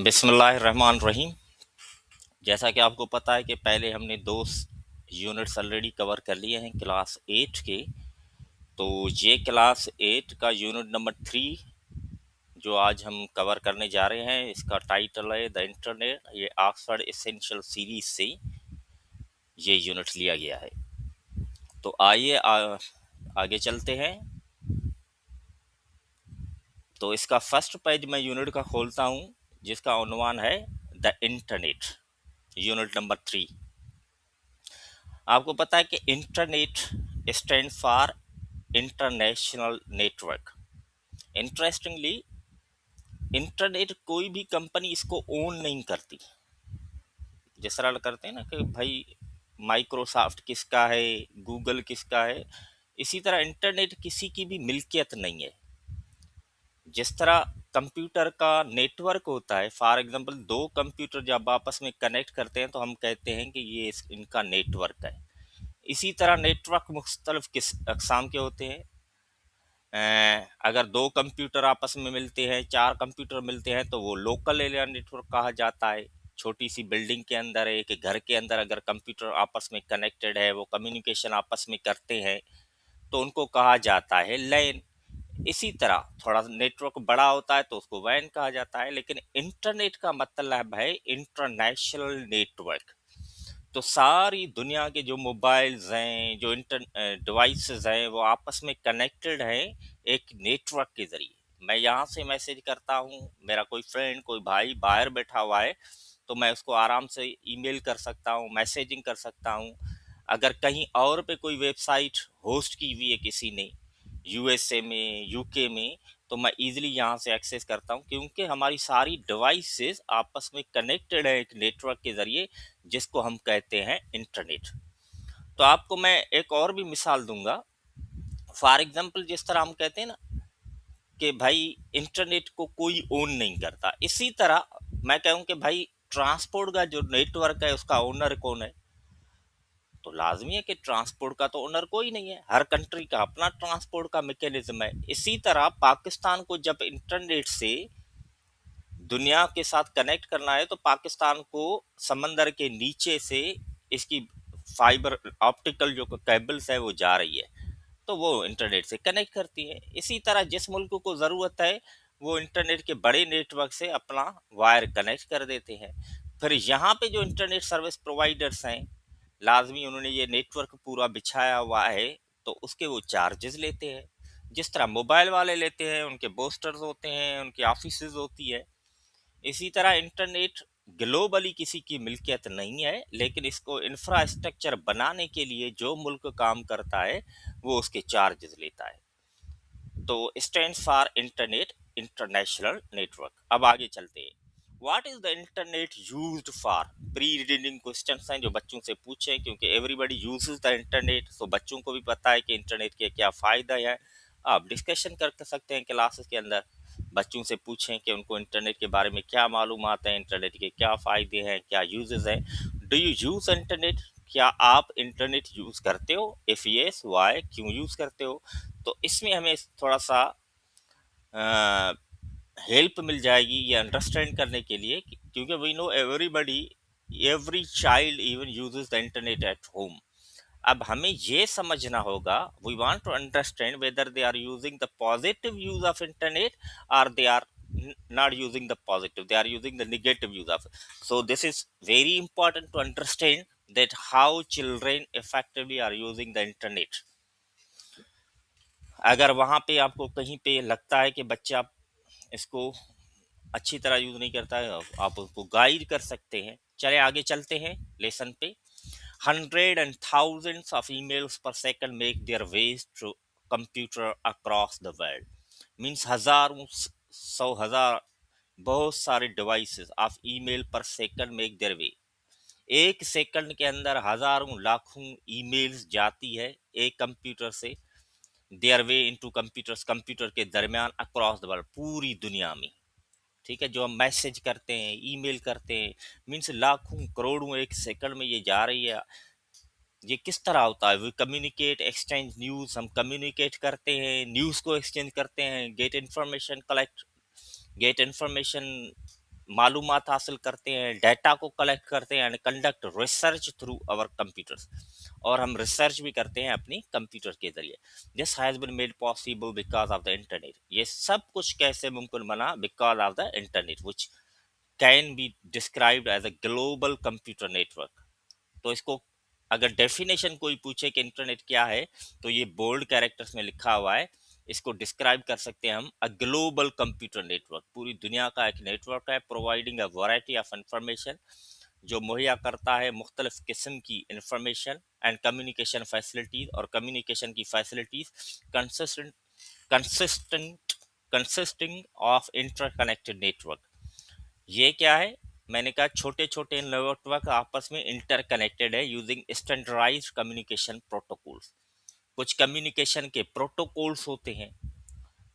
बिस्मिल्लाहिर्रहमानिर्रहीम। जैसा कि आपको पता है कि पहले हमने दो यूनिट्स ऑलरेडी कवर कर लिए हैं क्लास 8 के। तो ये क्लास 8 का यूनिट नंबर 3 जो आज हम कवर करने जा रहे हैं, इसका टाइटल है द इंटरनेट। ये ऑक्सफोर्ड एसेंशियल सीरीज से ये यूनिट लिया गया है। तो आइए आगे चलते हैं। तो इसका फर्स्ट पेज मैं यूनिट का खोलता हूँ, जिसका उन्वान है द इंटरनेट, यूनिट नंबर 3। आपको पता है कि internet stand for international network. Interestingly, internet कोई भी कंपनी इसको ओन नहीं करती। जिस तरह करते हैं ना कि भाई माइक्रोसॉफ्ट किसका है, गूगल किसका है, इसी तरह इंटरनेट किसी की भी मिल्कियत नहीं है। जिस तरह कंप्यूटर का नेटवर्क होता है, फॉर एग्जांपल दो कंप्यूटर जब आपस में कनेक्ट करते हैं तो हम कहते हैं कि ये इनका नेटवर्क है। इसी तरह नेटवर्क मुख्तलिफ किस अकसाम के होते हैं। अगर दो कंप्यूटर आपस में मिलते हैं, चार कंप्यूटर मिलते हैं, तो वो लोकल एरिया नेटवर्क कहा जाता है। छोटी सी बिल्डिंग के अंदर, एक घर के अंदर अगर कंप्यूटर आपस में कनेक्टेड है, वो कम्युनिकेशन आपस में करते हैं, तो उनको कहा जाता है लैन। इसी तरह थोड़ा नेटवर्क बड़ा होता है तो उसको वैन कहा जाता है। लेकिन इंटरनेट का मतलब है इंटरनेशनल नेटवर्क। तो सारी दुनिया के जो मोबाइल्स हैं, जो डिवाइसेस हैं, वो आपस में कनेक्टेड हैं एक नेटवर्क के ज़रिए। मैं यहाँ से मैसेज करता हूँ, मेरा कोई फ्रेंड, कोई भाई बाहर बैठा हुआ है, तो मैं उसको आराम से ईमेल कर सकता हूँ, मैसेजिंग कर सकता हूँ। अगर कहीं और पे कोई वेबसाइट होस्ट की हुई है किसी ने, यूएसए में, यूके में, तो मैं इजीली यहाँ से एक्सेस करता हूँ, क्योंकि हमारी सारी डिवाइसेस आपस में कनेक्टेड है एक नेटवर्क के ज़रिए, जिसको हम कहते हैं इंटरनेट। तो आपको मैं एक और भी मिसाल दूंगा। फॉर एग्जांपल, जिस तरह हम कहते हैं ना कि भाई इंटरनेट को कोई ओन नहीं करता, इसी तरह मैं कहूँ कि भाई ट्रांसपोर्ट का जो नेटवर्क है उसका ओनर कौन है। तो लाजमी है कि ट्रांसपोर्ट का तो ओनर कोई नहीं है। हर कंट्री का अपना ट्रांसपोर्ट का मैकेनिज्म है। इसी तरह पाकिस्तान को जब इंटरनेट से दुनिया के साथ कनेक्ट करना है, तो पाकिस्तान को समंदर के नीचे से इसकी फाइबर ऑप्टिकल जो केबल्स है वो जा रही है, तो वो इंटरनेट से कनेक्ट करती है। इसी तरह जिस मुल्क को ज़रूरत है, वो इंटरनेट के बड़े नेटवर्क से अपना वायर कनेक्ट कर देते हैं। फिर यहाँ पे जो इंटरनेट सर्विस प्रोवाइडर्स हैं, लाजमी उन्होंने ये नेटवर्क पूरा बिछाया हुआ है, तो उसके वो चार्जेस लेते हैं। जिस तरह मोबाइल वाले लेते हैं, उनके बोस्टर्स होते हैं, उनकी ऑफिसेज होती है। इसी तरह इंटरनेट ग्लोबली किसी की मिल्कियत नहीं है, लेकिन इसको इंफ्रास्ट्रक्चर बनाने के लिए जो मुल्क काम करता है, वो उसके चार्जेस लेता है। तो stand for internet, international network. अब आगे चलते हैं। What is the internet used for? Pre reading questions हैं जो बच्चों से पूछे, क्योंकि एवरीबडी यूजेस द इंटरनेट, तो बच्चों को भी पता है कि इंटरनेट के क्या फ़ायदा है। आप डिस्कशन कर सकते हैं क्लासेस के अंदर, बच्चों से पूछें कि उनको इंटरनेट के बारे में क्या मालूमात हैं, इंटरनेट के क्या फ़ायदे हैं, क्या यूजेस हैं। Do you use internet? क्या आप इंटरनेट यूज़ करते हो? इफ़ यस, वाई, क्यों यूज़ करते हो? तो इसमें हमें थोड़ा सा हेल्प मिल जाएगी ये अंडरस्टैंड करने के लिए, क्योंकि we know everybody, every child even uses the internet at home. अब हमें ये समझना होगा, we want to understand whether they are using the positive use of internet, और they are not using the positive, they are using the negative use of it. So this is very important to understand that how children effectively are using the internet. अगर वहाँ पे आपको कहीं पे लगता है कि बच्चा इसको अच्छी तरह यूज़ नहीं करता है, आप उसको गाइड कर सकते हैं। चले आगे चलते हैं लेसन पे। 100 and thousands of emails per second make their ways through computer across the world. Means हजारों, सौ हजार, बहुत सारे डिवाइसेस ऑफ ईमेल पर सेकंड मेक देयर वे। एक सेकंड के अंदर हजारों लाखों ईमेल्स जाती है एक कंप्यूटर से, their way into computers, computer के दरमियान, अक्रॉस द वर्ल्ड, पूरी दुनिया में। ठीक है, जो हम मैसेज करते हैं, ईमेल करते हैं, मीन्स लाखों करोड़ों एक सेकंड में ये जा रही है। ये किस तरह होता है? वी कम्युनिकेट, एक्सचेंज न्यूज़, हम कम्युनिकेट करते हैं, न्यूज़ को एक्सचेंज करते हैं, get information, collect, get information, मालूमात हासिल करते हैं, डाटा को कलेक्ट करते हैं and conduct research through our computers, और हम रिसर्च भी करते हैं अपनी कंप्यूटर के जरिए। This has been made possible because of the internet. ये सब कुछ कैसे मुमकिन बना? Because of the internet which can be described as a global computer network. तो इसको अगर डेफिनेशन कोई पूछे कि इंटरनेट क्या है, तो ये बोल्ड कैरेक्टर्स में लिखा हुआ है। इसको डिस्क्राइब कर सकते हैं हम अ ग्लोबल कंप्यूटर नेटवर्क, पूरी दुनिया का एक नेटवर्क है, providing a variety of information, जो मुहैया करता है मुख्तलिफ किस्म की इंफॉर्मेशन एंड कम्युनिकेशन फैसिलिटीज, और कम्युनिकेशन की facilities consistent consistent consisting of interconnected network. ये क्या है? मैंने कहा छोटे छोटे नेटवर्क आपस में इंटरकनेक्टेड है यूजिंग स्टैंडर्डाइज्ड कम्युनिकेशन प्रोटोकॉल्स। कुछ कम्युनिकेशन के प्रोटोकॉल्स होते हैं,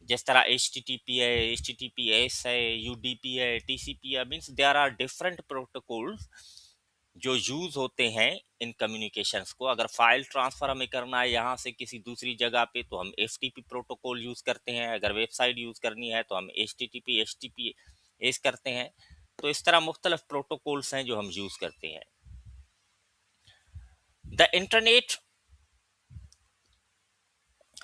जिस तरह एच टी टी पी है, H T T P S है, यू डी पी है, टी सी पी है, means there are different protocols जो यूज होते हैं इन कम्युनिकेशंस को। अगर फाइल ट्रांसफर हमें करना है यहाँ से किसी दूसरी जगह पे, तो हम F T P protocol use करते हैं। अगर वेबसाइट यूज करनी है तो हम एच टी पी एस करते हैं। तो इस तरह मुख्तलिफ प्रोटोकॉल्स हैं जो हम यूज करते हैं। The internet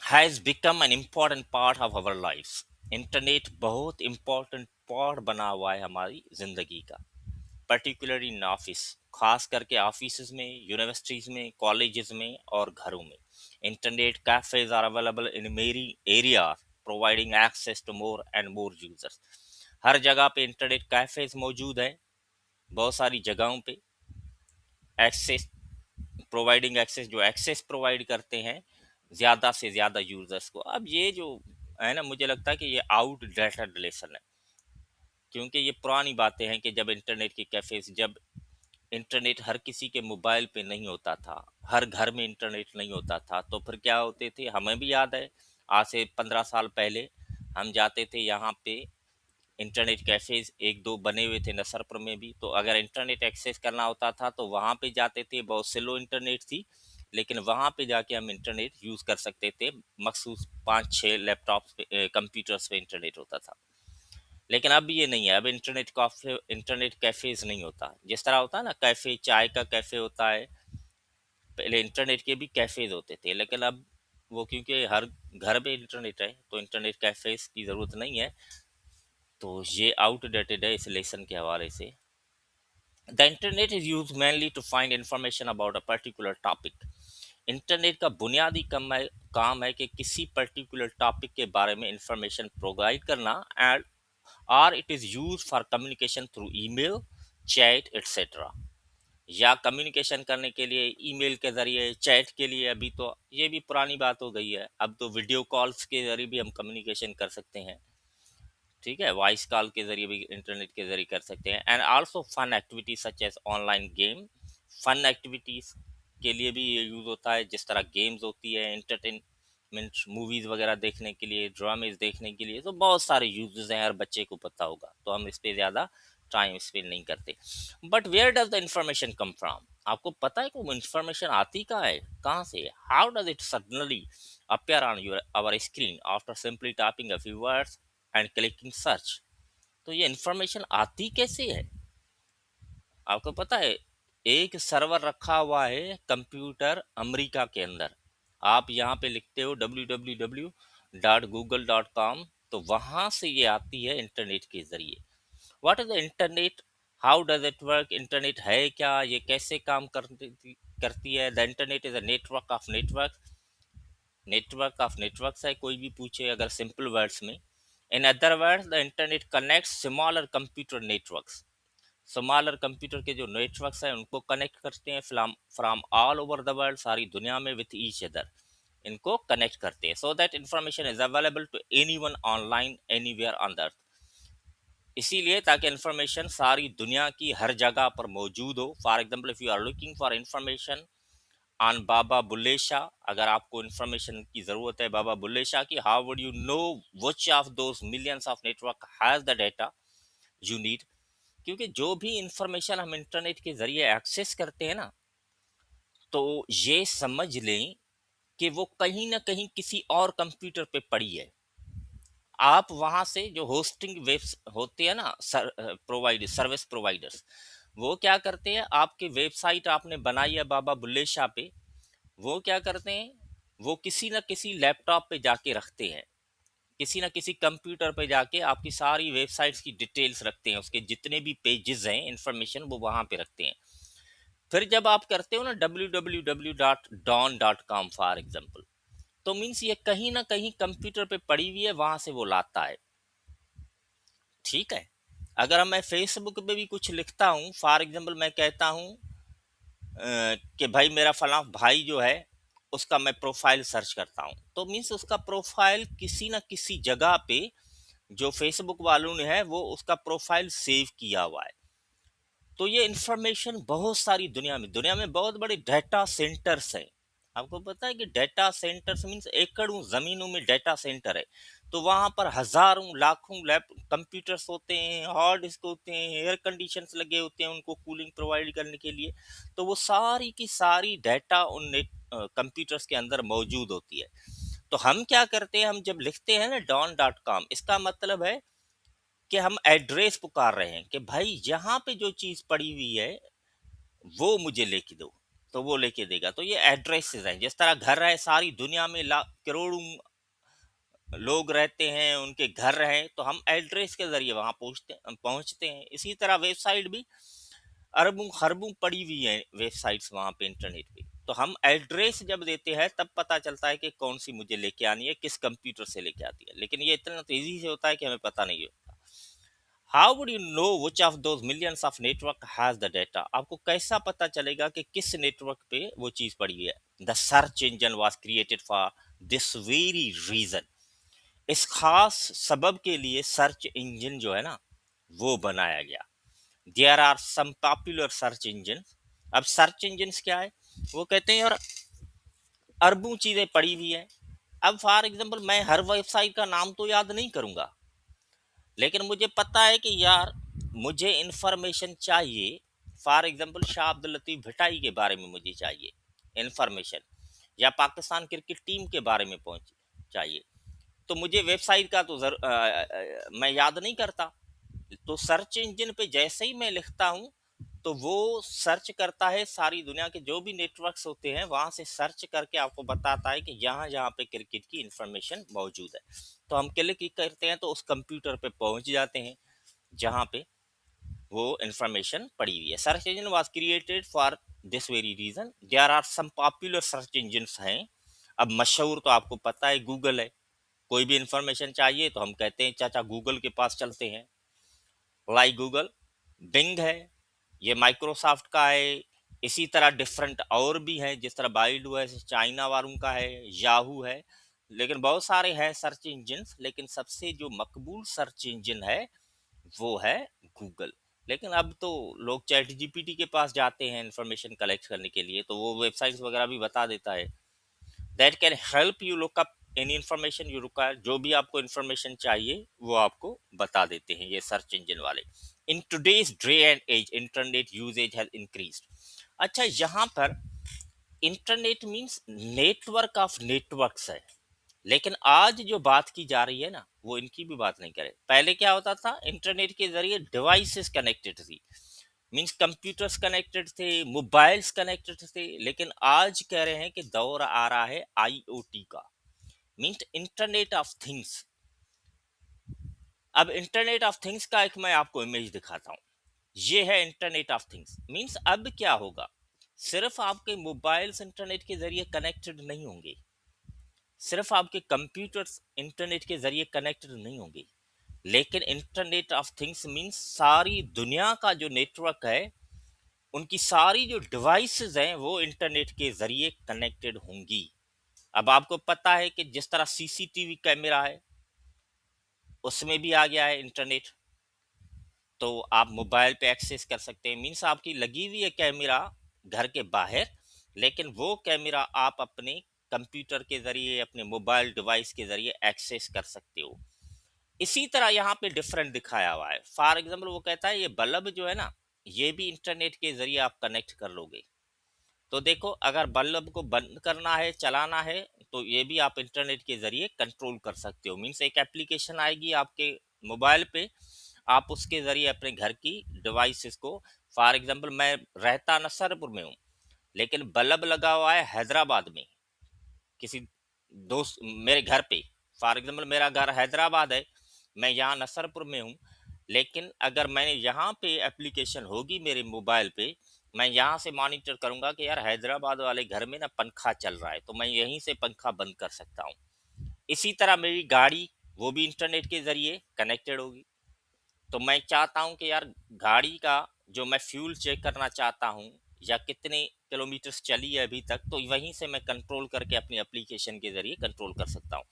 has become an important part of our life. Internet बहुत इम्पॉर्टेंट पार्ट बना हुआ है हमारी जिंदगी का, पर्टिकुलरली इन ऑफिस, खास करके ऑफिस में, यूनिवर्सिटीज में, कॉलेजेस में और घरों में। Internet cafes are available in मेरी area, providing access to more and more users. हर जगह पे इंटरनेट कैफेज मौजूद है, बहुत सारी जगहों पे। एक्सेस, प्रोवाइडिंग एक्सेस, जो एक्सेस प्रोवाइड करते हैं ज़्यादा से ज़्यादा यूजर्स को। अब ये जो है ना, मुझे लगता है कि ये आउटडेटेड रिलेशन है, क्योंकि ये पुरानी बातें हैं कि जब इंटरनेट की कैफेज, जब इंटरनेट हर किसी के मोबाइल पे नहीं होता था, हर घर में इंटरनेट नहीं होता था, तो फिर क्या होते थे, हमें भी याद है आज से 15 साल पहले हम जाते थे यहाँ पे, इंटरनेट कैफेज एक दो बने हुए थे नसरपुर में भी। तो अगर इंटरनेट एक्सेस करना होता था तो वहाँ पे जाते थे, बहुत स्लो इंटरनेट थी, लेकिन वहाँ पे जाके हम इंटरनेट यूज़ कर सकते थे। मखसूस 5-6 लैपटॉप पे, कंप्यूटर्स पे इंटरनेट होता था। लेकिन अब ये नहीं है, अब इंटरनेट कैफेज नहीं होता। जिस तरह होता है ना कैफे, चाय का कैफे होता है, पहले इंटरनेट के भी कैफेज होते थे, लेकिन अब वो क्योंकि हर घर में इंटरनेट है तो इंटरनेट कैफेज की ज़रूरत नहीं है। तो ये आउटडेटेड है इस लेसन के हवाले से। The internet is use mainly to find information about a particular topic. Internet का बुनियादी काम है कि किसी पर्टिकुलर टॉपिक के बारे में इंफॉर्मेशन प्रोवाइड करना, एंड और it is use for communication through email, chat etcetera. या कम्युनिकेशन करने के लिए ईमेल के जरिए, चैट के लिए, अभी तो ये भी पुरानी बात हो गई है, अब तो वीडियो कॉल्स के जरिए भी हम कम्युनिकेशन कर सकते हैं। ठीक है, वॉइस कॉल के जरिए भी इंटरनेट के जरिए कर सकते हैं। And also fun activities such as online game, fun activities के लिए भी ये यूज होता है, जिस तरह गेम्स होती है, एंटरटेनमेंट, मूवीज वगैरह देखने के लिए, ड्रामेज देखने के लिए, तो बहुत सारे यूजेस हैं, हर बच्चे को पता होगा, तो हम इस पे ज़्यादा टाइम स्पेंड नहीं करते। But where does the information come from? आपको पता है कि वो इंफॉर्मेशन आती कहाँ है, कहाँ से? How does it suddenly appear on our screen after simply typing a few words and clicking search? तो ये इंफॉर्मेशन आती कैसे है? आपको पता है, एक सर्वर रखा हुआ है कंप्यूटर अमेरिका के अंदर, आप यहाँ पे लिखते हो www.google.com, तो वहां से ये आती है इंटरनेट के जरिए। What is the internet? How does it work? Internet है क्या, ये कैसे काम करती है? The internet is a network of network, network of networks है, कोई भी पूछे अगर सिंपल वर्ड्स में। In other words the internet connects smaller computer networks, smaller computer के जो नेटवर्क्स हैं उनको कनेक्ट करते हैं from all over the world, सारी दुनिया में, विथ ईच अदर, इनको कनेक्ट करते हैं, so that information is available to anyone online anywhere on the earth. इसीलिए ताकि इंफॉर्मेशन सारी दुनिया की हर जगह पर मौजूद हो। For example, if you are looking for information on Baba Bulleh Shah, अगर आपको इंफॉर्मेशन की जरूरत है बाबा बुल्ले शाह की, how would you know which of those millions of network has the data you need? क्योंकि जो भी इंफॉर्मेशन हम इंटरनेट के जरिए एक्सेस करते हैं ना, तो ये समझ लें कि वो कहीं ना कहीं किसी और कंप्यूटर पे पड़ी है। आप वहां से जो होस्टिंग वेब्स होते हैं ना, सर्विस प्रोवाइडर्स, वो क्या करते हैं, आपकी वेबसाइट आपने बनाई है बाबा बुल्ले शाह पे, वो क्या करते हैं, वो किसी ना किसी लैपटॉप पे जाके रखते हैं, किसी ना किसी कंप्यूटर पे जाके आपकी सारी वेबसाइट्स की डिटेल्स रखते हैं, उसके जितने भी पेजेस हैं, इंफॉर्मेशन वो वहां पे रखते हैं। फिर जब आप करते हो ना www.don.com फॉर एग्जाम्पल, तो मीन्स ये कहीं ना कहीं कंप्यूटर पे पड़ी हुई है, वहां से वो लाता है। ठीक है, अगर मैं फेसबुक पे भी कुछ लिखता हूँ, फॉर एग्जाम्पल मैं कहता हूँ कि भाई मेरा फलां भाई जो है, उसका मैं प्रोफाइल सर्च करता हूँ, तो मीन्स उसका प्रोफाइल किसी ना किसी जगह पे जो फेसबुक वालों ने है वो उसका प्रोफाइल सेव किया हुआ है। तो ये इंफॉर्मेशन बहुत सारी दुनिया में बहुत बड़े डाटा सेंटर्स हैं। आपको पता है कि डाटा सेंटर्स मीन्स एकड़ों जमीनों में डाटा सेंटर है। तो वहां पर हजारों लाखों लैप कंप्यूटर्स होते हैं, हार्ड डिस्क होते हैं, एयर कंडीशंस लगे होते हैं उनको कूलिंग प्रोवाइड करने के लिए। तो वो सारी की सारी डाटा उन नेट कंप्यूटर्स के अंदर मौजूद होती है। तो हम क्या करते हैं, हम जब लिखते हैं ना don.com, इसका मतलब है कि हम एड्रेस पुकार रहे हैं कि भाई यहाँ पे जो चीज पड़ी हुई है वो मुझे लेके दो, तो वो लेके देगा। तो ये एड्रेसेस हैं, जिस तरह घर है, सारी दुनिया में लाख करोड़ों लोग रहते हैं, उनके घर हैं, तो हम एड्रेस के जरिए वहां पहुंचते हैं। इसी तरह वेबसाइट भी अरबों खरबों पड़ी हुई है, वेबसाइट्स वहां पे इंटरनेट पे। तो हम एड्रेस जब देते हैं तब पता चलता है कि कौन सी मुझे लेके आनी है, किस कंप्यूटर से लेके आती है, लेकिन ये इतना तेजी से होता है कि हमें पता नहीं होता। How would you know which of those millions of network has the data? आपको कैसा पता चलेगा कि किस नेटवर्क पे वो चीज पड़ी हुई है? The search engine was created for this very reason. इस खास सबब के लिए सर्च इंजन जो है ना, वो बनाया गया। There are some popular search engine. अब सर्च इंजन क्या है, वो कहते हैं यार अरबों चीजें पड़ी हुई है। अब फॉर एग्जांपल मैं हर वेबसाइट का नाम तो याद नहीं करूंगा, लेकिन मुझे पता है कि यार मुझे इंफॉर्मेशन चाहिए, फॉर एग्जांपल शाह अब्दुल लतीफ भटाई के बारे में मुझे चाहिए इंफॉर्मेशन, या पाकिस्तान क्रिकेट टीम के बारे में पहुंच चाहिए। तो मुझे वेबसाइट का तो मैं याद नहीं करता। तो सर्च इंजन पे जैसे ही मैं लिखता हूँ, तो वो सर्च करता है, सारी दुनिया के जो भी नेटवर्क्स होते हैं वहां से सर्च करके आपको बताता है कि यहाँ यहाँ पे क्रिकेट की इंफॉर्मेशन मौजूद है। तो हम क्लिक करते हैं तो उस कंप्यूटर पे पहुंच जाते हैं जहाँ पे वो इंफॉर्मेशन पड़ी हुई है। Search engine was created for this very reason. There are some popular search engine हैं। अब मशहूर तो आपको पता है गूगल है। कोई भी इंफॉर्मेशन चाहिए तो हम कहते हैं चाचा गूगल के पास चलते हैं। लाइक गूगल, बिंग है, ये माइक्रोसॉफ्ट का है। इसी तरह डिफरेंट और भी हैं, जिस तरह बाइडू है, चाइना वालों का है, याहू है। लेकिन बहुत सारे हैं सर्च इंजन, लेकिन सबसे जो मकबूल सर्च इंजन है वो है गूगल। लेकिन अब तो लोग चैट जीपीटी के पास जाते हैं इंफॉर्मेशन कलेक्ट करने के लिए, तो वो वेबसाइट्स वगैरह भी बता देता है that can help you look up any information you require. जो भी आपको इंफॉर्मेशन चाहिए वो आपको बता देते हैं ये सर्च इंजन वाले। In today's day and as internet usages has increased. अच्छा, यहाँ पर internet means network of networks है, लेकिन आज जो बात की जा रही है ना, वो इनकी भी बात नहीं करे। पहले क्या होता था, इंटरनेट के जरिए डिवाइसेस कनेक्टेड थी, मींस कंप्यूटर्स कनेक्टेड थे, मोबाइल्स कनेक्टेड थे। लेकिन आज कह रहे हैं कि दौर आ रहा है आईओटी का, मींस इंटरनेट ऑफ थिंग्स। अब इंटरनेट ऑफ थिंग्स का एक मैं आपको इमेज दिखाता हूँ। ये है इंटरनेट ऑफ थिंग्स। मींस अब क्या होगा, सिर्फ आपके मोबाइल्स इंटरनेट के जरिए कनेक्टेड नहीं होंगे, सिर्फ आपके कंप्यूटर्स इंटरनेट के जरिए कनेक्टेड नहीं होंगे, लेकिन इंटरनेट ऑफ थिंग्स मींस सारी दुनिया का जो नेटवर्क है, उनकी सारी जो डिवाइसेस हैं वो इंटरनेट के जरिए कनेक्टेड होंगी। अब आपको पता है कि जिस तरह सीसीटीवी कैमरा है, उसमें भी आ गया है इंटरनेट। तो आप मोबाइल पे एक्सेस कर सकते हैं, मीन्स आपकी लगी हुई है कैमरा घर के बाहर, लेकिन वो कैमरा आप अपने कंप्यूटर के जरिए, अपने मोबाइल डिवाइस के जरिए एक्सेस कर सकते हो। इसी तरह यहाँ पे डिफरेंट दिखाया हुआ है। फॉर एग्जाम्पल वो कहता है ये बल्ब जो है ना, ये भी इंटरनेट के जरिए आप कनेक्ट कर लोगे। तो देखो, अगर बल्ब को बंद करना है, चलाना है, तो ये भी आप इंटरनेट के ज़रिए कंट्रोल कर सकते हो। मीन्स एक एप्लीकेशन आएगी आपके मोबाइल पे, आप उसके ज़रिए अपने घर की डिवाइसेस को, फॉर एग्जांपल मैं रहता नसरपुर में हूँ, लेकिन बल्ब लगा हुआ है हैदराबाद में, किसी दोस्त मेरे घर पे, फॉर एग्जांपल मेरा घर हैदराबाद है, मैं यहाँ नसरपुर में हूँ, लेकिन अगर मैंने यहाँ पे एप्लीकेशन होगी मेरे मोबाइल पे, मैं यहाँ से मॉनिटर करूंगा कि यार हैदराबाद वाले घर में ना पंखा चल रहा है, तो मैं यहीं से पंखा बंद कर सकता हूँ। इसी तरह मेरी गाड़ी, वो भी इंटरनेट के जरिए कनेक्टेड होगी। तो मैं चाहता हूँ कि यार गाड़ी का जो मैं फ्यूल चेक करना चाहता हूँ, या कितने किलोमीटर्स चली है अभी तक, तो वहीं से मैं कंट्रोल करके अपनी एप्लीकेशन के ज़रिए कंट्रोल कर सकता हूँ।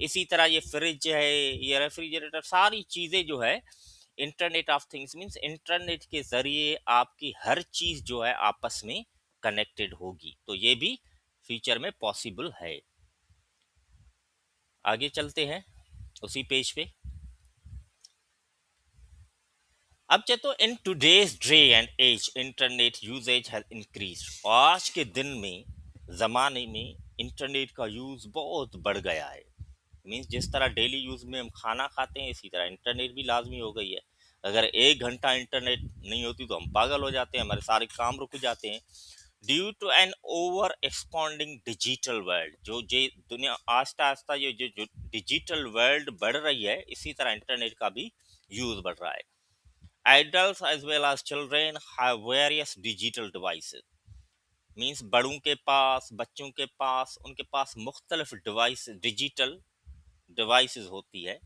इसी तरह ये फ्रिज है, ये रेफ्रिजरेटर, सारी चीज़ें जो है internet of things, means internet के ज़रिए आपकी हर चीज़ जो है आपस में कनेक्टेड होगी। तो ये भी फ्यूचर में पॉसिबल है। आगे चलते हैं उसी पेज पे। अब चाहे तो in today's day and as internet usages has increase. आज के दिन में, ज़माने में इंटरनेट का यूज़ बहुत बढ़ गया है। मीन्स जिस तरह डेली यूज़ में हम खाना खाते हैं, इसी तरह इंटरनेट भी लाजमी हो गई है। अगर 1 घंटा इंटरनेट नहीं होती तो हम पागल हो जाते हैं, हमारे सारे काम रुक जाते हैं। Due to an over expanding digital world, जो जे दुनिया आस्ता आस्ता ये जो डिजिटल वर्ल्ड बढ़ रही है, इसी तरह इंटरनेट का भी यूज़ बढ़ रहा है। Adults as well as children have various digital devices. Means बड़ों के पास, बच्चों के पास, उनके पास मुख्तलिफ डिवाइस, डिजिटल डिवाइसेस होती है,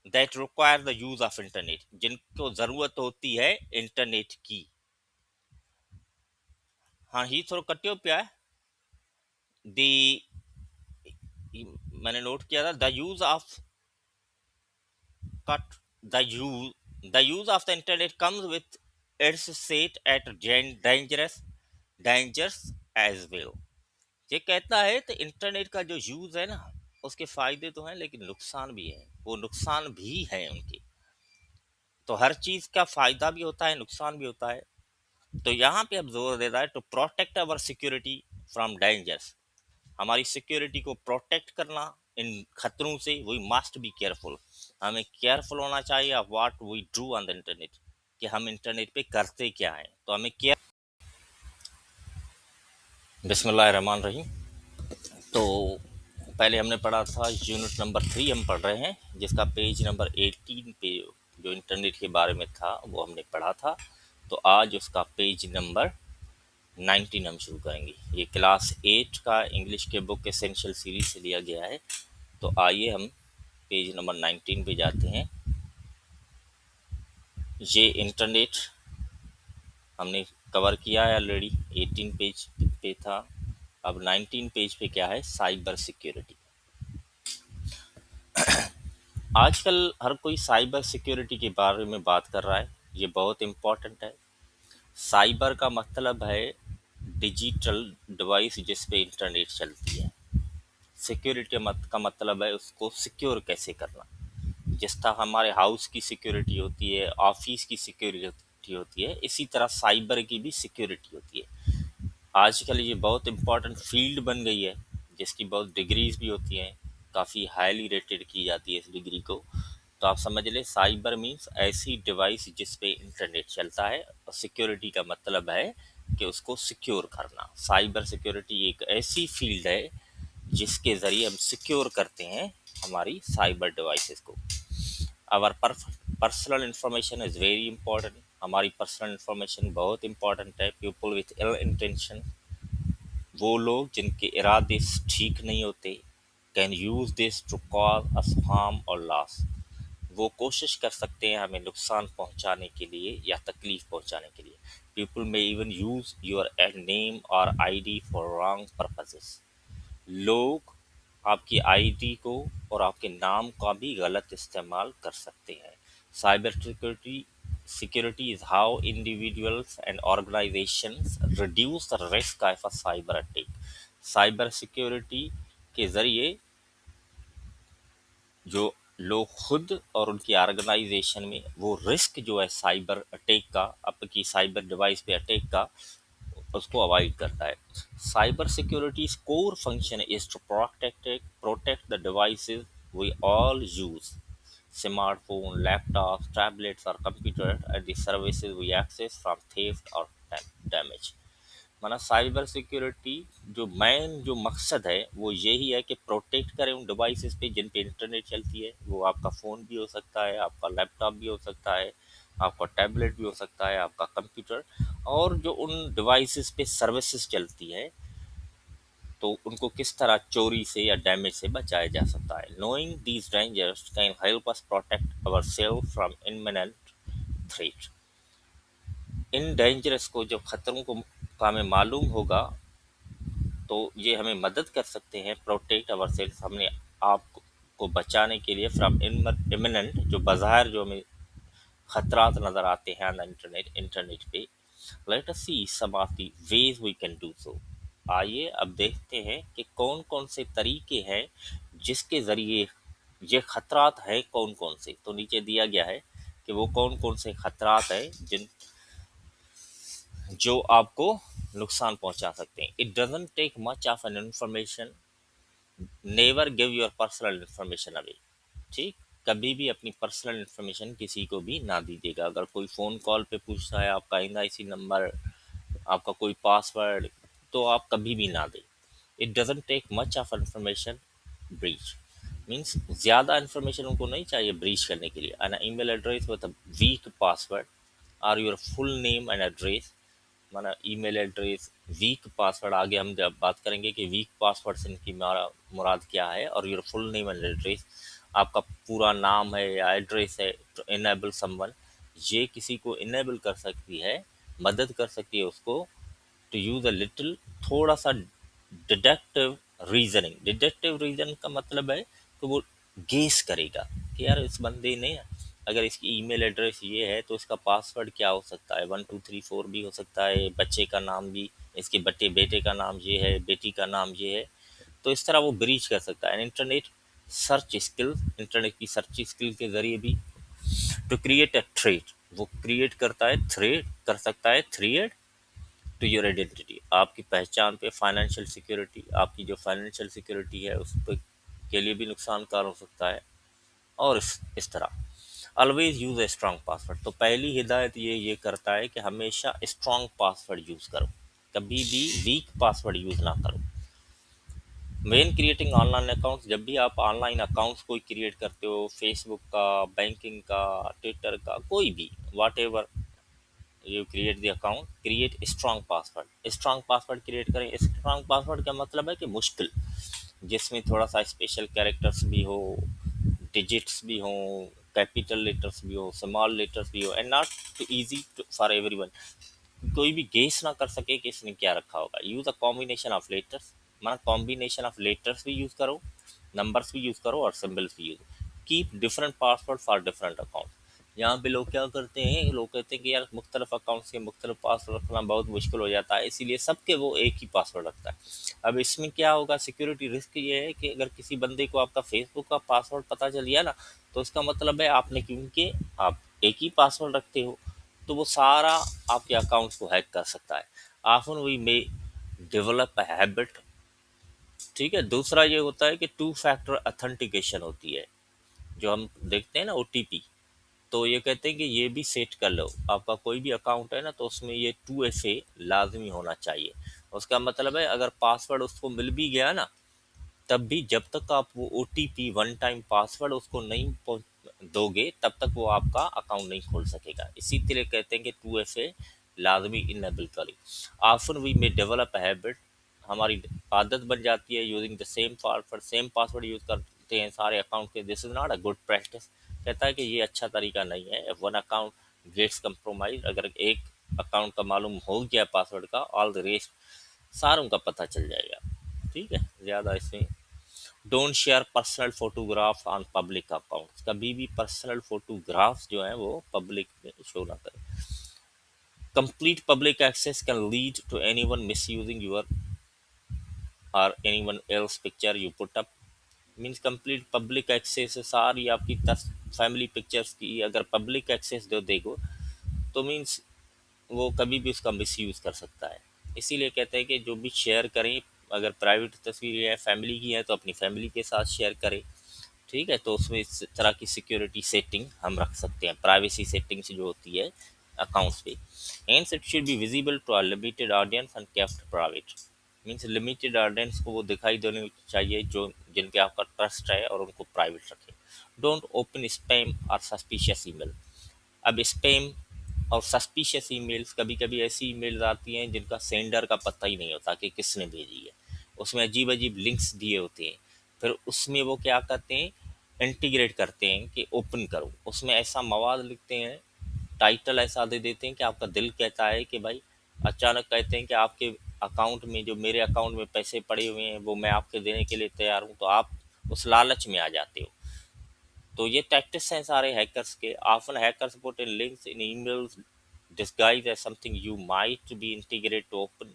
that require the use of internet, जिनको ज़रूरत होती है इंटरनेट की। हाँ, ही थोड़ा कट्टियो पे है। दी, मैंने नोट किया था, the use of cut the use of the internet comes with its set at dangers as well। ये कहता है तो इंटरनेट का जो यूज है ना, उसके फायदे तो हैं लेकिन नुकसान भी है, वो नुकसान भी है उनके। तो हर चीज का फायदा भी होता है, नुकसान भी होता है। तो यहाँ पे अब जोर देता है to protect our security from dangers, हमारी सिक्योरिटी को प्रोटेक्ट करना इन खतरों से, वी मस्ट बी केयरफुल। हमें केयरफुल होना चाहिए of what we do on the internet, कि हम इंटरनेट पे करते क्या हैं, तो हमें केयर। बिस्मिल्लाह रहमान रहीम। तो पहले हमने पढ़ा था यूनिट नंबर 3 हम पढ़ रहे हैं, जिसका पेज नंबर 18 पे जो इंटरनेट के बारे में था वो हमने पढ़ा था। तो आज उसका पेज नंबर 19 हम शुरू करेंगे। ये क्लास 8 का इंग्लिश के बुक एसेंशियल सीरीज से लिया गया है। तो आइए हम पेज नंबर 19 पे जाते हैं। ये इंटरनेट हमने कवर किया है ऑलरेडी, 18 पेज पे था। अब 19 पेज पे क्या है, साइबर सिक्योरिटी। आजकल हर कोई साइबर सिक्योरिटी के बारे में बात कर रहा है, ये बहुत इम्पोर्टेंट है। साइबर का मतलब है डिजिटल डिवाइस जिस पे इंटरनेट चलती है। सिक्योरिटी का मतलब है उसको सिक्योर कैसे करना। जिस तरह हमारे हाउस की सिक्योरिटी होती है, ऑफिस की सिक्योरिटी होती है, इसी तरह साइबर की भी सिक्योरिटी होती है। आजकल ये बहुत इम्पोर्टेंट फील्ड बन गई है, जिसकी बहुत डिग्रीज भी होती हैं, काफ़ी हाईली रेटेड की जाती है इस डिग्री को। तो आप समझ लें, साइबर मीन्स ऐसी डिवाइस जिस पे इंटरनेट चलता है, और सिक्योरिटी का मतलब है कि उसको सिक्योर करना। साइबर सिक्योरिटी एक ऐसी फील्ड है जिसके ज़रिए हम सिक्योर करते हैं हमारी साइबर डिवाइसेस को। Our personal information is very important. हमारी पर्सनल इंफॉर्मेशन बहुत इंपॉर्टेंट है। पीपल विथ इल इंटेंशन, वो लोग जिनके इरादे ठीक नहीं होते, can use this to cause us harm और लॉस, वो कोशिश कर सकते हैं हमें नुकसान पहुंचाने के लिए या तकलीफ पहुंचाने के लिए। People may even use your name और आईडी फॉर रॉन्ग पर्पसेस, लोग आपकी आईडी को और आपके नाम का भी गलत इस्तेमाल कर सकते हैं। Cyber security is how individuals and organisations reduce the risk of a cyber attack. Cyber security के ज़रिए जो लोग खुद और उनकी ऑर्गेनाइजेशन में वो रिस्क जो है साइबर अटैक का, आपकी साइबर डिवाइस पे अटैक का, उसको अवॉइड करता है। Cyber security's core function is to protect the devices we all use, smartphone, laptop, tablets और computer and the services we access from theft और डैमेज। माना साइबर सिक्योरिटी जो मेन जो मकसद है वो यही है कि प्रोटेक्ट करें उन डिवाइसेस पे जिन पे इंटरनेट चलती है। वो आपका फ़ोन भी हो सकता है, आपका लैपटॉप भी हो सकता है, आपका टैबलेट भी हो सकता है, आपका कंप्यूटर, और जो उन डिवाइसेस पे सर्विसेज चलती है तो उनको किस तरह चोरी से या डैमेज से बचाया जा सकता है। Knowing these dangers can help us protect our self from imminent threat. इन डेंजरस को जो खतरों को का हमें मालूम होगा तो ये हमें मदद कर सकते हैं प्रोटेक्ट अवर सेल्फ, हमने आप को बचाने के लिए फ्रॉम इमिनेंट जो बाजार जो हमें खतरात नज़र आते हैं ऑन इंटरनेट पे। Let us see some of the ways we can do so. आइए अब देखते हैं कि कौन कौन से तरीके हैं जिसके ज़रिए ये खतरात हैं कौन कौन से। तो नीचे दिया गया है कि वो कौन कौन से खतरात हैं जिन जो आपको नुकसान पहुंचा सकते हैं। It doesn't take much of an information, never give your personal information away. ठीक, कभी भी अपनी पर्सनल इन्फॉर्मेशन किसी को भी ना दीजिएगा। अगर कोई फ़ोन कॉल पे पूछता है आपका NIC नंबर, आपका कोई पासवर्ड, तो आप कभी भी ना दें। It doesn't take much of information breach, means ज़्यादा इन्फॉर्मेशन उनको नहीं चाहिए ब्रीच करने के लिए। An email address with a weak password और your full name and address, माना ईमेल एड्रेस, वीक पासवर्ड। आगे हम जब बात करेंगे कि वीक पासवर्ड से इनकी मुराद क्या है। और your full name and address, आपका पूरा नाम है या एड्रेस है टू इनेबल समवन, ये किसी को इनेबल कर सकती है, मदद कर सकती है उसको टू यूज अ लिटिल, थोड़ा सा डिडक्टिव रीजनिंग। डिडक्टिव रीजन का मतलब है कि वो गेस करेगा कि यार इस बंदे ने अगर इसकी ईमेल एड्रेस ये है तो इसका पासवर्ड क्या हो सकता है, 1234 भी हो सकता है, बच्चे का नाम भी, इसके बेटे का नाम ये है, बेटी का नाम ये है। तो इस तरह वो ब्रीच कर सकता है। इंटरनेट सर्च स्किल, इंटरनेट की सर्च स्किल के जरिए भी टू क्रिएट अ थ्रेट, वो क्रिएट करता है, थ्रेट कर सकता है, थ्रेट टू योर आइडेंटिटी, आपकी पहचान पे, फाइनेंशियल सिक्योरिटी, आपकी जो फाइनेंशियल सिक्योरिटी है उस पर के लिए भी नुकसानकार हो सकता है। और इस तरह always use a strong password. तो पहली हिदायत ये करता है कि हमेशा स्ट्रांग पासवर्ड यूज करो, कभी भी वीक पासवर्ड यूज ना करो। वेन क्रिएटिंग ऑनलाइन अकाउंट्स, जब भी आप ऑनलाइन अकाउंट्स कोई क्रिएट करते हो, फेसबुक का, बैंकिंग का, ट्विटर का, कोई भी, whatever you create the account, create strong password. Strong password create करें। स्ट्रांग पासवर्ड का मतलब है कि मुश्किल, जिसमें थोड़ा सा स्पेशल कैरेक्टर्स भी हो, डिजिट्स भी हो, कैपिटल लेटर्स भी हो, स्मॉल लेटर्स भी हो, and not too easy for everyone, कोई भी गेस ना कर सके कि इसने क्या रखा होगा। Use a combination of letters, माना कॉम्बिनेशन ऑफ लेटर्स भी यूज करो, नंबर्स भी यूज करो और सिंबल्स भी use. Keep different password for different account. यहाँ पे लोग क्या करते हैं, लोग कहते हैं कि यार मुख्तलिफ अकाउंट्स के मुख्तलिफ पासवर्ड रखना बहुत मुश्किल हो जाता है, इसीलिए सबके वो एक ही पासवर्ड रखता है। अब इसमें क्या होगा, सिक्योरिटी रिस्क ये है कि अगर किसी बंदे को आपका फेसबुक का पासवर्ड पता चल गया ना, तो इसका मतलब है आपने, क्योंकि आप एक ही पासवर्ड रखते हो, तो वो सारा आपके अकाउंट्स को हैक कर सकता है। Often we may develop a habit. ठीक है, दूसरा ये होता है कि टू फैक्टर अथेंटिकेशन होती है, जो हम देखते हैं ना OTP, तो ये कहते हैं कि ये भी सेट कर लो। आपका कोई भी अकाउंट है ना तो उसमें ये 2FA लाजमी होना चाहिए। उसका मतलब है अगर पासवर्ड उसको मिल भी गया ना, तब भी जब तक आप वो OTP वन टाइम पासवर्ड उसको नहीं दोगे तब तक वो आपका अकाउंट नहीं खोल सकेगा। इसी तरह कहते हैं कि 2FA लाजमी इनेबल करें। ऑफन वी में डेवलप हैबिट, हमारी आदत बन जाती है using the same password, same password use करते हैं सारे अकाउंट के। This is not a good practice, कहता है कि ये अच्छा तरीका नहीं है। वन अकाउंट गेट्स कंप्रोमाइज, अगर एक अकाउंट का मालूम हो गया पासवर्ड का, ऑल द रेस्ट सारों का पता चल जाएगा। ठीक है, ज़्यादा इसमें don't share personal photograph on public accounts, कभी भी पर्सनल फोटोग्राफ्स जो हैं वो पब्लिक में शो ना करें। Complete public access can lead to anyone misusing your और anyone else picture you put up. Means complete public access है, सारी आपकी फैमिली पिक्चर्स की अगर पब्लिक एक्सेस दो देखो तो मीन्स वो कभी भी उसका मिसयूज़ कर सकता है। इसीलिए कहते हैं कि जो भी शेयर करें, अगर प्राइवेट तस्वीरें हैं फैमिली की हैं तो अपनी फैमिली के साथ शेयर करें, ठीक है। तो उसमें इस तरह की सिक्योरिटी सेटिंग हम रख सकते हैं, प्राइवेसी सेटिंग्स जो होती है अकाउंट्स पे। Hence it should be visible to a limited audience and kept private. Means limited audience को वो दिखाई देनी चाहिए जो जिन पे आपका ट्रस्ट है, और उनको प्राइवेट रखें। डोंट ओपन स्पैम और सस्पिशियस ईमेल। अब स्पैम और सस्पिशियस ईमेल्स, कभी कभी ऐसी ईमेल्स आती हैं जिनका सेंडर का पता ही नहीं होता कि किसने भेजी है। उसमें अजीब अजीब लिंक्स दिए होते हैं, फिर उसमें वो क्या करते हैं, इंटीग्रेट करते हैं कि ओपन करो, उसमें ऐसा मवाद लिखते हैं, टाइटल ऐसा दे देते हैं कि आपका दिल कहता है कि भाई, अचानक कहते हैं कि आपके अकाउंट में, जो मेरे अकाउंट में पैसे पड़े हुए हैं वो मैं आपके देने के लिए तैयार हूँ, तो आप उस लालच में आ जाते हो। तो ये टैक्टिक्स हैं सारे हैकर्स के। Often hackers put in links in emails disguise as something you might be integrate to open.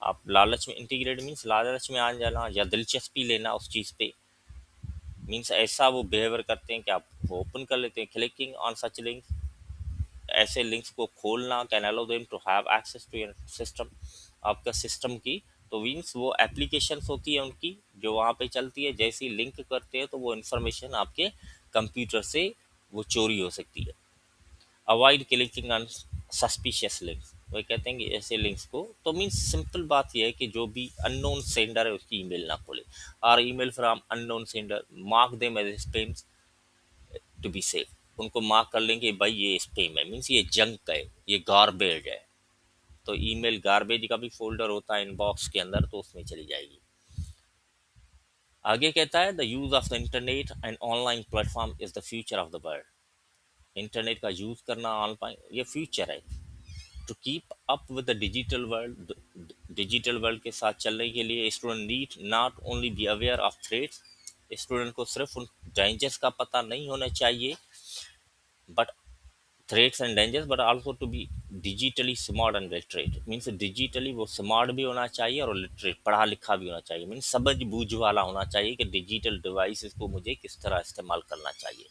आप लालच में, इंटीग्रेट मीन्स लालच में आ जाना या दिलचस्पी लेना उस चीज़ पे, मीन्स ऐसा वो बिहेवियर करते हैं कि आप वो ओपन कर लेते हैं। क्लिकिंग ऑन सच लिंक्स, ऐसे लिंक्स को खोलना can allow them to have access to your system, आपका सिस्टम की। तो मीन्स वो एप्लीकेशंस होती है उनकी जो वहाँ पे चलती है, जैसे ही लिंक करते हैं तो वो इन्फॉर्मेशन आपके कंप्यूटर से वो चोरी हो सकती है। Avoid clicking on suspicious links, वो कहते हैं कि ऐसे लिंक्स को, तो मीन्स सिंपल बात यह है कि जो भी अननोन सेंडर है उसकी ईमेल ना खोले। और email from unknown sender mark them as spam to be safe, उनको मार्क कर लेंगे भाई ये स्पैम है, मीन्स ये जंक है, ये गार्बेज है। तो ईमेल गार्बेज का भी फोल्डर होता है इनबॉक्स के अंदर, तो उसमें चली जाएगी। आगे कहता है the use of the internet and online platform is the future of the world. Internet का यूज करना ऑनलाइन ये फ्यूचर है। To keep up with the digital world, digital world के साथ चलने के लिए student need not only be aware of threats, student को सिर्फ उन डेंजर्स का पता नहीं होना चाहिए, but threats and dangers, but also to be digitally smart and literate. Means digitally वो स्मार्ट भी होना चाहिए और लिटरेट, पढ़ा लिखा भी होना चाहिए, मीन्स समझ बूझ वाला होना चाहिए कि डिजिटल डिवाइसेस को मुझे किस तरह इस्तेमाल करना चाहिए।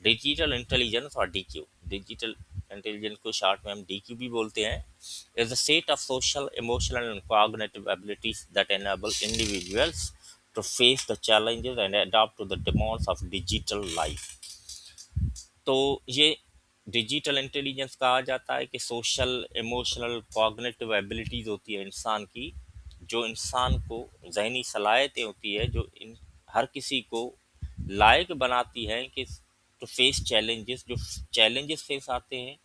डिजिटल इंटेलिजेंस और डीक्यू, डिजिटल इंटेलिजेंस को शॉर्ट में हम डीक्यू भी बोलते हैं, is a state of social, emotional, and cognitive abilities that enable individuals to face the challenges and adapt to the demands of digital life। तो ये digital intelligence कहा जाता है कि सोशल, इमोशनल, कॉग्निटिव एबिलिटीज़ होती है इंसान की, जो इंसान को जहनी सलाहियतें होती है जो इन हर किसी को लायक बनाती हैं कि टू फेस चैलेंजेस, जो चैलेंजेस फेस आते हैं,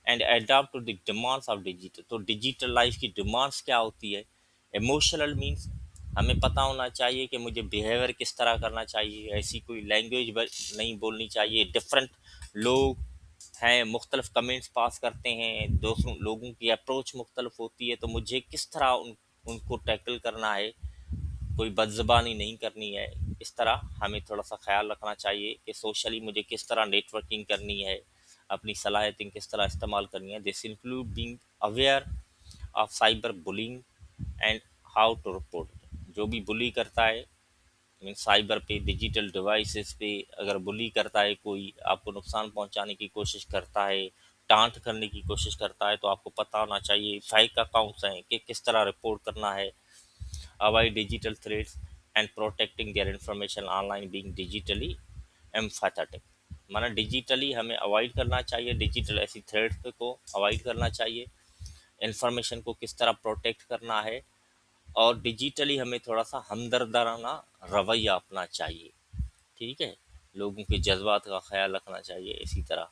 and adapt to the demands of digital. तो डिजिटल लाइफ की डिमांड्स क्या होती है। इमोशनल मीन्स हमें पता होना चाहिए कि मुझे बिहेवियर किस तरह करना चाहिए, ऐसी कोई लैंग्वेज नहीं बोलनी चाहिए। डिफरेंट लोग हैं, मुख्तलिफ कमेंट्स पास करते हैं, दोस्तों लोगों की अप्रोच मुख्तलिफ होती है, तो मुझे किस तरह उनको टैकल करना है, कोई बदज़बानी नहीं करनी है। इस तरह हमें थोड़ा सा ख्याल रखना चाहिए कि सोशली मुझे किस तरह नेटवर्किंग करनी है, अपनी सलाहियतें किस तरह इस्तेमाल करनी है। This include being aware of cyber bullying and how to report. जो भी बुली करता है, मीन साइबर पे, डिजिटल डिवाइसेस पे अगर बुली करता है, कोई आपको नुकसान पहुंचाने की कोशिश करता है, टांट करने की कोशिश करता है, तो आपको पता होना चाहिए फेक अकाउंट्स हैं कि किस तरह रिपोर्ट करना है। Avoid digital threats and protecting their information online being digitally empathetic. माना डिजिटली हमें अवॉइड करना चाहिए, डिजिटल ऐसी थ्रेट्स को अवॉइड करना चाहिए, इंफॉर्मेशन को किस तरह प्रोटेक्ट करना है, और डिजिटली हमें थोड़ा सा हमदर्दाना रवैया अपना चाहिए, ठीक है। लोगों के जज्बात का ख्याल रखना चाहिए। इसी तरह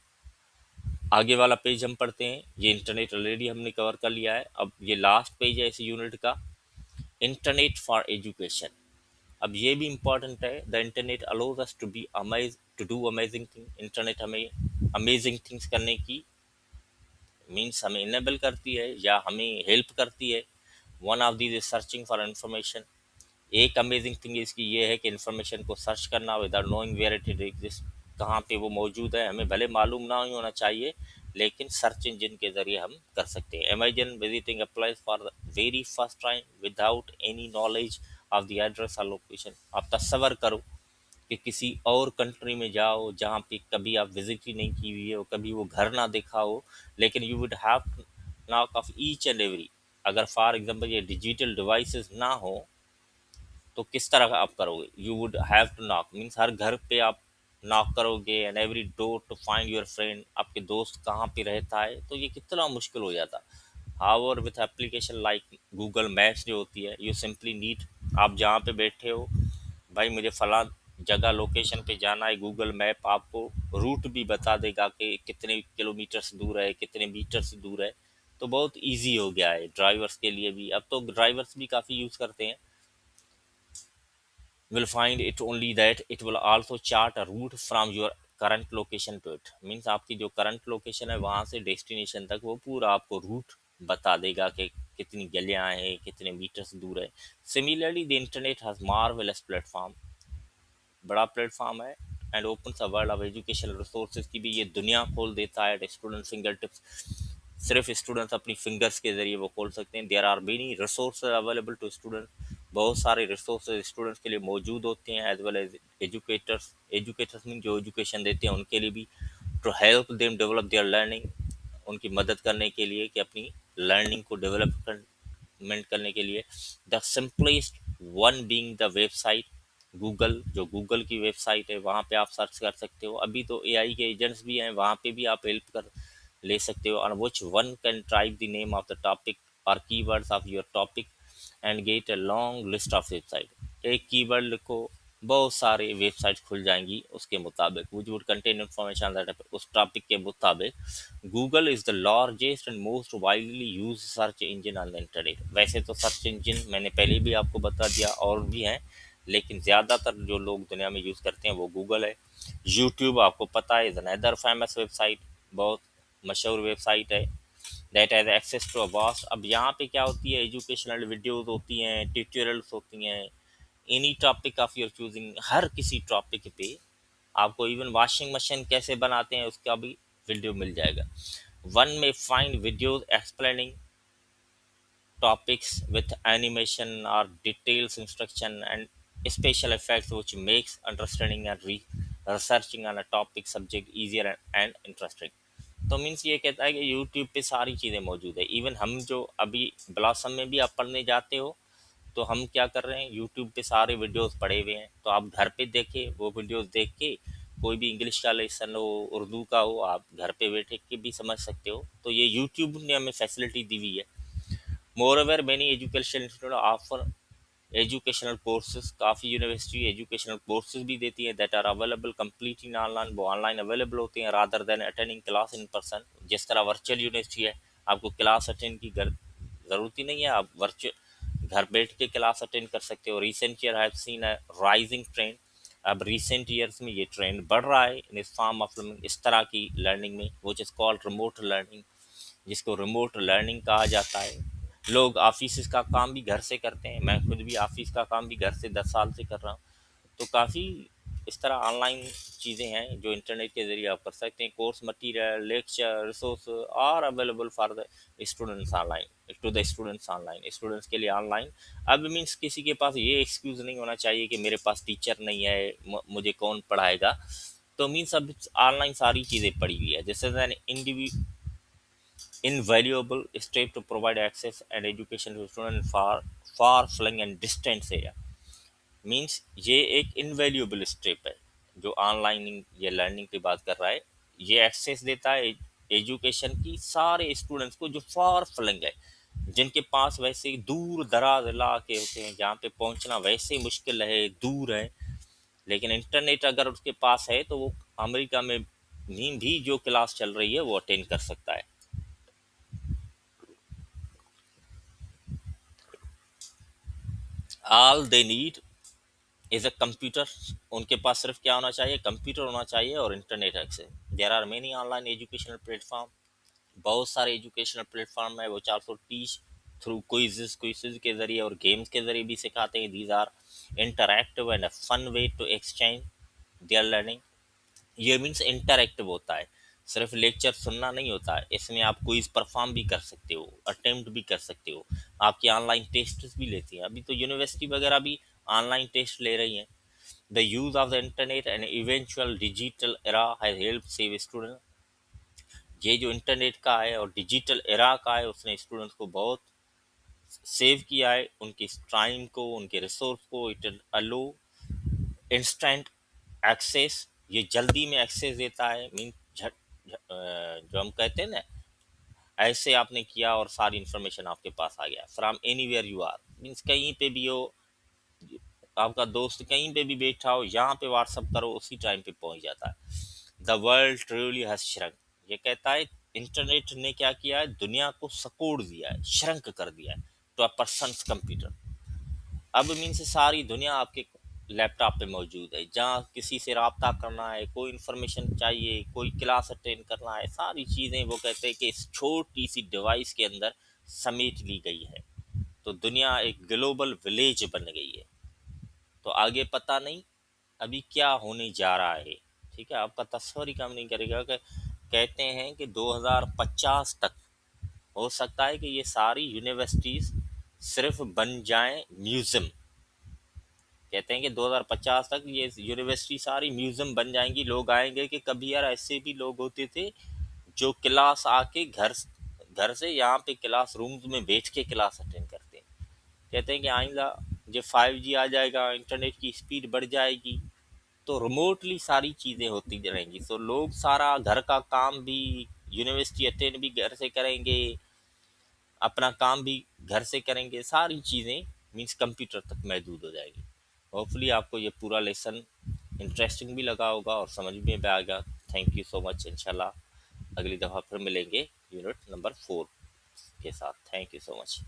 आगे वाला पेज हम पढ़ते हैं। ये इंटरनेट ऑलरेडी हमने कवर कर लिया है, अब ये लास्ट पेज है इस यूनिट का, इंटरनेट फॉर एजुकेशन। अब ये भी इम्पॉर्टेंट है। The internet allows us to be amaze to do amazing thing. Internet हमें अमेजिंग थिंग्स करने की मीन्स हमें इनेबल करती है या हमें हेल्प करती है। One of these is searching for information. एक अमेजिंग थिंग इसकी ये है कि इन्फॉर्मेशन को सर्च करना without knowing where it exist, कहाँ पे वो मौजूद है हमें भले मालूम ना ही होना चाहिए, लेकिन सर्च इंजन के जरिए हम कर सकते हैं। Imagine visiting a place for the very first time without any knowledge of the address और लोकेशन। आप तस्वर करो कि किसी और कंट्री में जाओ जहाँ पे कभी आप विजिट ही नहीं की हुई है और कभी वो घर ना देखा हो, लेकिन you would have knock off each and every, अगर फॉर एग्जांपल ये डिजिटल डिवाइसेस ना हो तो किस तरह का आप करोगे? You would have to knock, means हर घर पे आप नॉक करोगे and every door to find your friend, आपके दोस्त कहाँ पे रहता है, तो ये कितना मुश्किल हो जाता। However with application like Google maps जो होती है, यू सिंपली नीड, आप जहाँ पे बैठे हो, भाई मुझे फला जगह लोकेशन पे जाना है, गूगल मैप आपको रूट भी बता देगा कि कितने किलोमीटर से दूर है, कितने मीटर से दूर है। तो बहुत इजी हो गया है ड्राइवर्स के लिए भी, अब तो ड्राइवर्स भी काफ़ी यूज़ करते हैं। will find it only that it will also chart a route from your current location to it, means आपकी जो करंट लोकेशन है वहाँ से डेस्टिनेशन तक वो पूरा आपको रूट बता देगा कि कितनी गलियाँ हैं, कितने मीटर्स दूर है। Similarly the internet has marvellous platform, बड़ा प्लेटफॉर्म है and open the world of educational resources की भी ये दुनिया खोल देता है स्टूडेंट फिंगर टिप्स। सिर्फ स्टूडेंट्स अपनी फिंगर्स के जरिए वो खोल सकते हैं। There are many resources available to student, बहुत सारे रिसोर्सेज स्टूडेंट्स के लिए मौजूद होते हैं, as well as educators, educators mean जो एजुकेशन देते हैं उनके लिए भी, to help them develop their learning, उनकी मदद करने के लिए कि अपनी लर्निंग को डेवलपमेंट करने के लिए। The simplest one being the website Google, जो गूगल की वेबसाइट है वहाँ पे आप सर्च कर सकते हो। अभी तो एआई के एजेंट्स भी हैं, वहाँ पे भी आप हेल्प कर ले सकते हो। on which one can type the name of the topic or keywords of your topic and get a long list of website। एक कीवर्ड लिखो, बहुत सारे वेबसाइट खुल जाएंगी उसके मुताबिक, which would contain information that उस टॉपिक के मुताबिक। Google is the largest and most widely use search engine on the internet. वैसे तो सर्च इंजन मैंने पहले भी आपको बता दिया और भी हैं, लेकिन ज़्यादातर जो लोग दुनिया में यूज़ करते हैं वो गूगल है। यूट्यूब आपको पता है इज अनदर फेमस वेबसाइट, बहुत मशहूर वेबसाइट है। That has access to a vast, अब यहाँ पे क्या होती है, एजुकेशनल वीडियोस होती हैं, ट्यूटोरियल्स होती हैं, any topic of your choosing, हर किसी टॉपिक पे आपको इवन वॉशिंग मशीन कैसे बनाते हैं उसका भी वीडियो मिल जाएगा। वन में find videos explaining topics with animation or details instruction and special effects which makes understanding and researching on a topic subject easier and interesting। तो मीन्स ये कहता है कि यूट्यूब पे सारी चीज़ें मौजूद है। इवन हम जो अभी ब्लॉसम में भी आप पढ़ने जाते हो तो हम क्या कर रहे हैं, यूट्यूब पे सारे वीडियोस पड़े हुए हैं, तो आप घर पे देखे वो वीडियोस देख के कोई भी इंग्लिश का लेसन हो, उर्दू का हो, आप घर पे बैठे के भी समझ सकते हो। तो ये यूट्यूब ने हमें फैसिलिटी दी हुई है। Moreover, many educational institutes offer educational courses, काफ़ी यूनिवर्सिटी एजुकेशनल कोर्सेज भी देती है that are available completely online, वो ऑनलाइन अवेलेबल होते हैं rather than attending class in person. जिस तरह वर्चुअल यूनिवर्सिटी है, आपको क्लास अटेंड की ज़रूरत ही नहीं है, आप वर्चुअल घर बैठ के क्लास अटेंड कर सकते हो। Recent year have seen a rising trend, अब रिसेंट ईयर्स में ये ट्रेंड बढ़ रहा है इन इस फॉर्म ऑफ इस तरह की लर्निंग में, which is called remote learning, जिसको रिमोट लर्निंग कहा जाता है। लोग ऑफिस का काम भी घर से करते हैं, मैं खुद भी ऑफिस का काम भी घर से 10 साल से कर रहा हूँ। तो काफ़ी इस तरह ऑनलाइन चीज़ें हैं जो इंटरनेट के ज़रिए आप कर सकते हैं। Course material, lecture, resource are available for the students online, to the students online, students के लिए ऑनलाइन। अब मीन्स किसी के पास ये एक्सक्यूज़ नहीं होना चाहिए कि मेरे पास टीचर नहीं है, मुझे कौन पढ़ाएगा। तो मीन्स अब ऑनलाइन सारी चीज़ें पड़ी हुई है। This is an invaluable step to provide access and education to students far flung and distant area। Means ये एक इनवैल्यूएबल स्टेप है जो ऑनलाइन ये लर्निंग की बात कर रहा है। ये एक्सेस देता है एजुकेशन की सारे स्टूडेंट्स को जो फार फ्लंग है, जिनके पास वैसे दूर दराज इलाके होते हैं जहाँ पे पहुँचना वैसे मुश्किल है, दूर है, लेकिन इंटरनेट अगर उसके पास है तो वो अमेरिका में भी जो क्लास चल रही है वो अटेंड कर सकता है। All they need is a computer, उनके पास सिर्फ क्या होना चाहिए, कंप्यूटर होना चाहिए और internet access. There are many online educational platform, बहुत सारे एजुकेशनल प्लेटफॉर्म है वो 430 थ्रू क्विज़ के ज़रिए और गेम्स के ज़रिए भी सिखाते हैं। These are interactive and a fun way to exchange their learning. ये मीन्स इंटरैक्टिव होता है, सिर्फ लेक्चर सुनना नहीं होता है, इसमें आप क्विज परफॉर्म भी कर सकते हो, अटेम्प्ट भी कर सकते हो, आपकी ऑनलाइन टेस्ट भी लेती हैं। अभी तो यूनिवर्सिटी वगैरह भी ऑनलाइन टेस्ट ले रही हैं। The use of the internet and eventual digital era has help save student, ये जो इंटरनेट का है और डिजिटल एरा का है उसने स्टूडेंट्स को बहुत सेव किया है उनकी टाइम को, उनके रिसोर्स को। इट अलो इंस्टेंट एक्सेस, ये जल्दी में एक्सेस देता है। मीन जो हम कहते हैं ना, ऐसे आपने किया और सारी इंफॉर्मेशन आपके पास आ गया। From anywhere you are, means कहीं पे भी हो, आपका दोस्त कहीं पे भी बैठा हो, यहाँ पे व्हाट्सअप करो, उसी टाइम पे पहुंच जाता है। The world truly has shrunk, ये कहता है इंटरनेट ने क्या किया है, दुनिया को सकोड़ दिया है, श्रंक कर दिया है टू अ पर्सन्स कंप्यूटर। अब मीन्स सारी दुनिया आपके लैपटॉप पे मौजूद है। जहाँ किसी से रब्ता करना है, कोई इन्फॉर्मेशन चाहिए, कोई क्लास अटेंड करना है, सारी चीज़ें वो कहते हैं कि इस छोटी सी डिवाइस के अंदर समेट ली गई है। तो दुनिया एक ग्लोबल विलेज बन गई है। तो आगे पता नहीं अभी क्या होने जा रहा है, ठीक है, आपका तस्वर ही काम नहीं करेगा। कि कहते हैं कि 2050 तक हो सकता है कि ये सारी यूनिवर्सिटीज सिर्फ बन जाएं म्यूजियम। कहते हैं कि 2050 तक ये यूनिवर्सिटी सारी म्यूजियम बन जाएंगी। लोग आएंगे कि कभी यार ऐसे भी लोग होते थे जो क्लास आके घर घर से यहाँ पे क्लास रूम में बैठ के क्लास अटेंड करते हैं। कहते हैं कि आइंदा जब 5G आ जाएगा, इंटरनेट की स्पीड बढ़ जाएगी, तो रिमोटली सारी चीज़ें होती रहेंगी। तो लोग सारा घर का काम भी, यूनिवर्सिटी अटेंड भी घर से करेंगे, अपना काम भी घर से करेंगे, सारी चीज़ें मीन्स कंप्यूटर तक महदूद हो जाएगी। होपफुली आपको ये पूरा लेसन इंटरेस्टिंग भी लगा होगा और समझ में भी आएगा। Thank you so much. इंशाल्लाह अगली दफ़ा फिर मिलेंगे यूनिट नंबर 4 के साथ। Thank you so much.